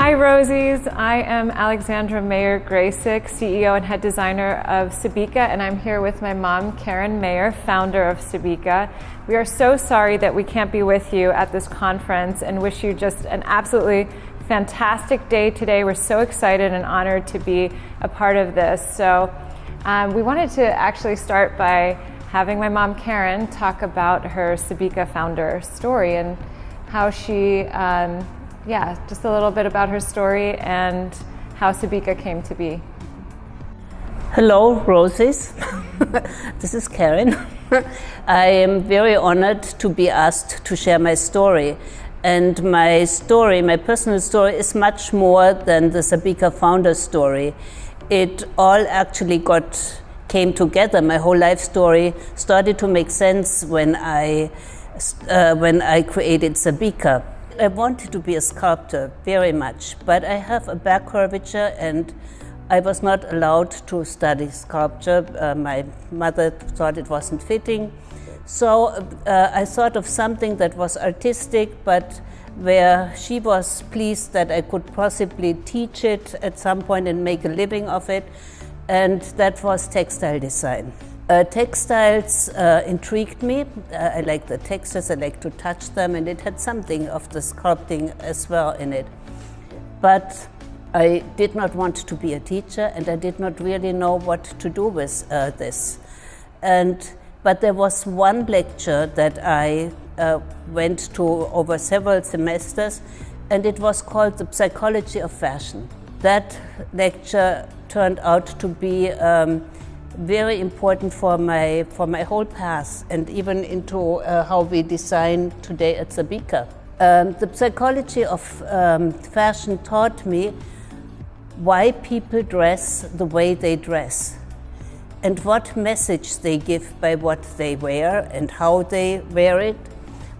Hi Rosies, I am Alexandra Mayer-Graysick, CEO and head designer of Sabika, and I'm here with my mom, Karen Mayer, founder of Sabika. We are so sorry that we can't be with you at this conference and wish you just an absolutely fantastic day today. We're so excited and honored to be a part of this. So we wanted to actually start by having my mom, Karen, talk about her Sabika founder story and how she just a little bit about her story and how Sabika came to be. Hello, Roses. This is Karen. I am very honored to be asked to share my story. And my story, my personal story, is much more than the Sabika founder story. It all actually came together. My whole life story started to make sense when I created Sabika. I wanted to be a sculptor very much, but I have a back curvature and I was not allowed to study sculpture. My mother thought it wasn't fitting. So I thought of something that was artistic, but where she was pleased that I could possibly teach it at some point and make a living of it, and that was textile design. Textiles intrigued me. I like the textures, I like to touch them, and it had something of the sculpting as well in it. But I did not want to be a teacher, and I did not really know what to do with this. But there was one lecture that I went to over several semesters, and it was called The Psychology of Fashion. That lecture turned out to be very important for my whole path and even into how we design today at Sabika. The psychology of fashion taught me why people dress the way they dress and what message they give by what they wear and how they wear it,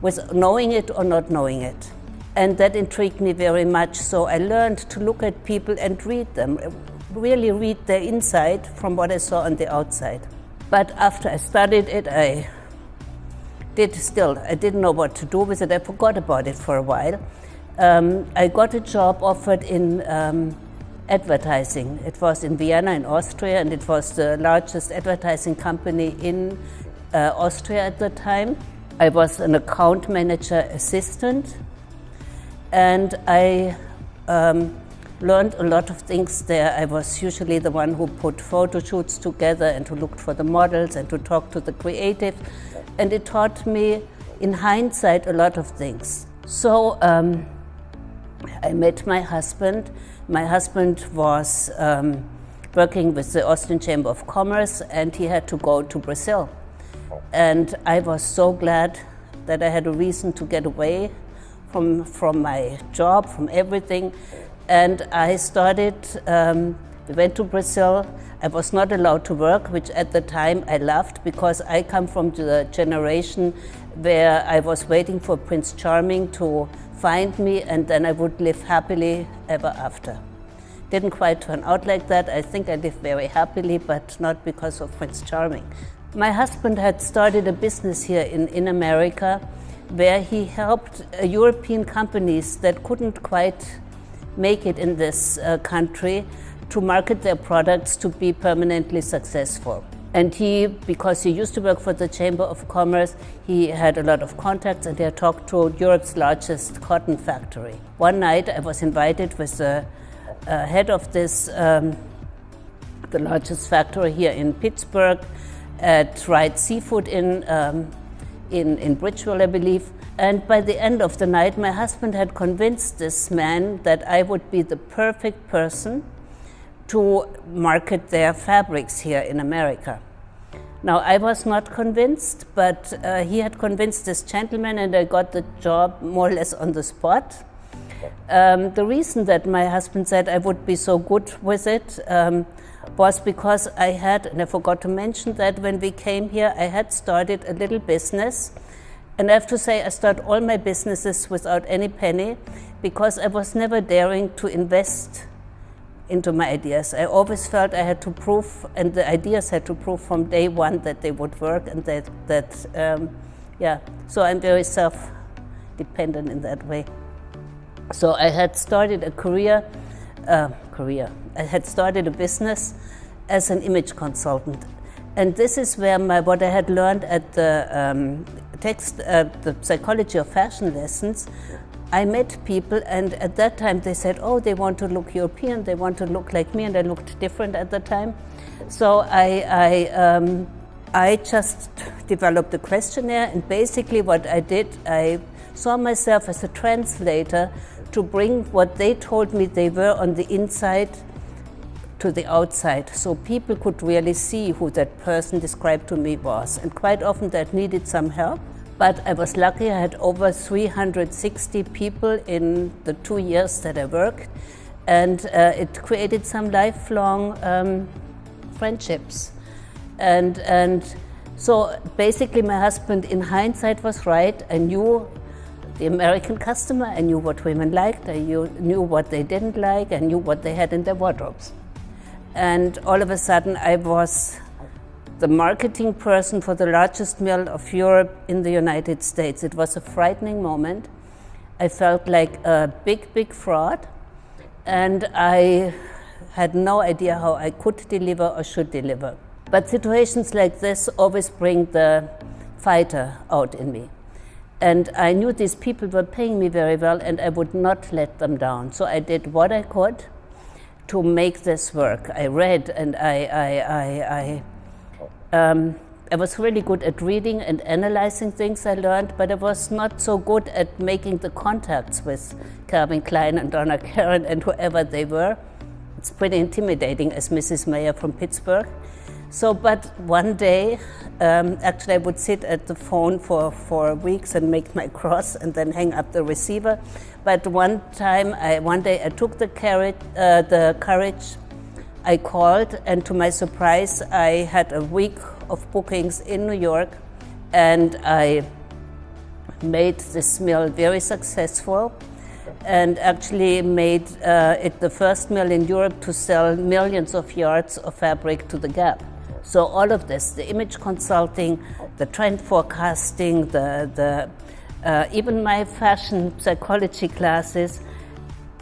with knowing it or not knowing it. And that intrigued me very much, so I learned to look at people and read them, really read their inside from what I saw on the outside. But after I studied it, I didn't know what to do with it. I forgot about it for a while. I got a job offered in advertising. It was in Vienna in Austria, and it was the largest advertising company in Austria at the time. I was an account manager assistant, and I learned a lot of things there. I was usually the one who put photo shoots together and who looked for the models and to talk to the creative. And it taught me, in hindsight, a lot of things. So I met my husband. My husband was working with the Austrian Chamber of Commerce, and he had to go to Brazil. And I was so glad that I had a reason to get away from my job, from everything. And I started, we went to Brazil. I was not allowed to work, which at the time I loved, because I come from the generation where I was waiting for Prince Charming to find me, and then I would live happily ever after. Didn't quite turn out like that. I think I lived very happily, but not because of Prince Charming. My husband had started a business here in America, where he helped European companies that couldn't quite make it in this country to market their products to be permanently successful. And because he used to work for the Chamber of Commerce, he had a lot of contacts, and he had talked to Europe's largest cotton factory. One night I was invited with the head of this, the largest factory here in Pittsburgh, at Wright Seafood in Bridgeville, I believe. And by the end of the night, my husband had convinced this man that I would be the perfect person to market their fabrics here in America. Now, I was not convinced, but he had convinced this gentleman, and I got the job more or less on the spot. The reason that my husband said I would be so good with it was because I had, and I forgot to mention that when we came here, I had started a little business. And I have to say, I started all my businesses without any penny, because I was never daring to invest into my ideas. I always felt I had to prove, and the ideas had to prove from day one that they would work, and so I'm very self-dependent in that way. So I had started I had started a business as an image consultant. And this is where what I had learned at the the psychology of fashion lessons. I met people, and at that time they said, oh, they want to look European, they want to look like me, and I looked different at the time. So I just developed a questionnaire, and basically what I did, I saw myself as a translator to bring what they told me they were on the inside to the outside, so people could really see who that person described to me was. And quite often that needed some help, but I was lucky. I had over 360 people in the 2 years that I worked, and it created some lifelong friendships. And so basically my husband, in hindsight, was right. I knew the American customer, I knew what women liked, I knew what they didn't like, I knew what they had in their wardrobes. And all of a sudden I was the marketing person for the largest mill of Europe in the United States. It was a frightening moment. I felt like a big fraud, and I had no idea how I could deliver or should deliver. But situations like this always bring the fighter out in me. And I knew these people were paying me very well, and I would not let them down. So I did what I could to make this work. I read, and I was really good at reading and analyzing things I learned, but I was not so good at making the contacts with Calvin Klein and Donna Karan and whoever they were. It's pretty intimidating as Mrs. Mayer from Pittsburgh. So, but one day, actually I would sit at the phone for weeks and make my cross and then hang up the receiver. But one day I took the courage, I called, and to my surprise, I had a week of bookings in New York, and I made this mill very successful, and actually made it the first mill in Europe to sell millions of yards of fabric to the Gap. So all of this, the image consulting, the trend forecasting, even my fashion psychology classes,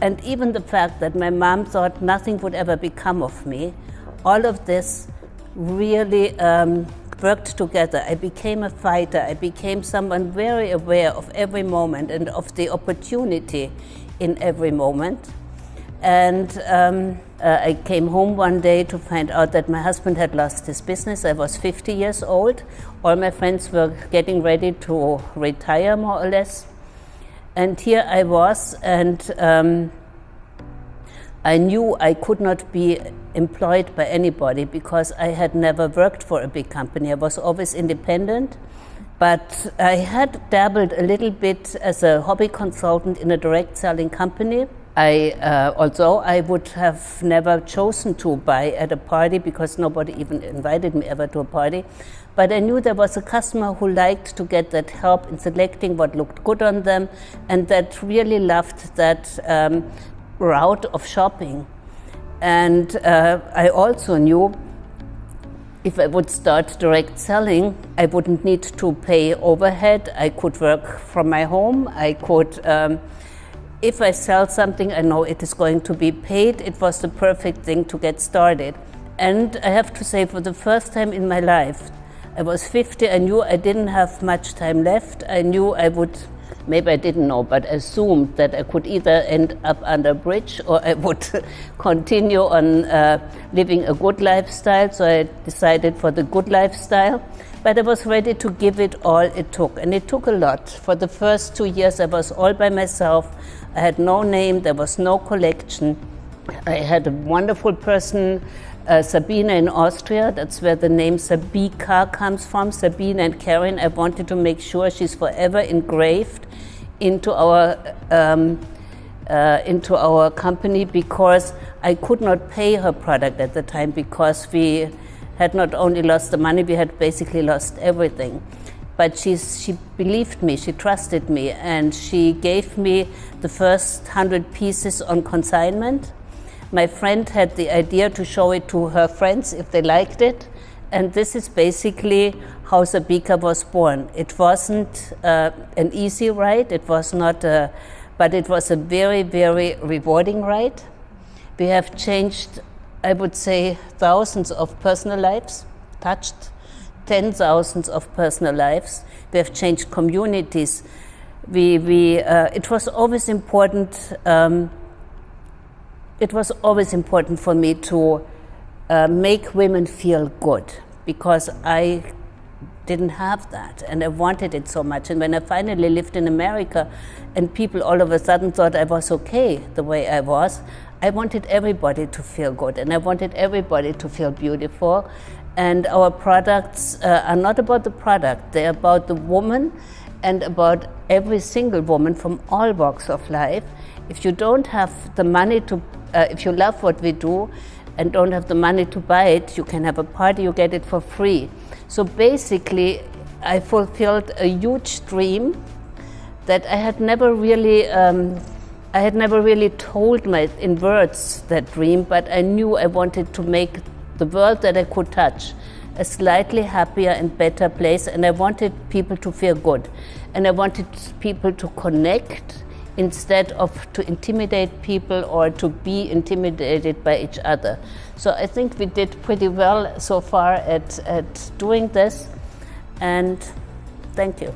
and even the fact that my mom thought nothing would ever become of me, all of this really worked together. I became a fighter. I became someone very aware of every moment and of the opportunity in every moment. And I came home one day to find out that my husband had lost his business. I was 50 years old. All my friends were getting ready to retire, more or less. And here I was, and I knew I could not be employed by anybody because I had never worked for a big company. I was always independent, but I had dabbled a little bit as a hobby consultant in a direct selling company. Although I would have never chosen to buy at a party because nobody even invited me ever to a party, but I knew there was a customer who liked to get that help in selecting what looked good on them, and that really loved that route of shopping. And I also knew if I would start direct selling, I wouldn't need to pay overhead. I could work from my home. I could if I sell something, I know it is going to be paid. It was the perfect thing to get started. And I have to say, for the first time in my life, I was 50, I knew I didn't have much time left. I knew I would, maybe I didn't know, but assumed that I could either end up under a bridge or I would continue on living a good lifestyle. So I decided for the good lifestyle. But I was ready to give it all it took, and it took a lot. For the first 2 years, I was all by myself. I had no name, there was no collection. I had a wonderful person, Sabina in Austria. That's where the name Sabika comes from, Sabina and Karin. I wanted to make sure she's forever engraved into our company, because I could not pay her product at the time because we had not only lost the money, we had basically lost everything. But she believed me, she trusted me, and she gave me the first 100 pieces on consignment. My friend had the idea to show it to her friends if they liked it, and this is basically how Sabika was born. It wasn't an easy ride, it was not a but it was a very, very rewarding ride. We have changed, I would say, thousands of personal lives, touched 10,000s of personal lives. We have changed communities. It was always important. It was always important for me to make women feel good, because I didn't have that, and I wanted it so much. And when I finally lived in America, and people all of a sudden thought I was okay the way I was, I wanted everybody to feel good, and I wanted everybody to feel beautiful. And our products are not about the product; they're about the woman, and about every single woman from all walks of life. If you don't have the money to, if you love what we do and don't have the money to buy it, you can have a party, you get it for free. So basically, I fulfilled a huge dream that I had never really told in words that dream, but I knew I wanted to make the world that I could touch a slightly happier and better place, and I wanted people to feel good, and I wanted people to connect instead of to intimidate people or to be intimidated by each other. So I think we did pretty well so far at doing this, and thank you.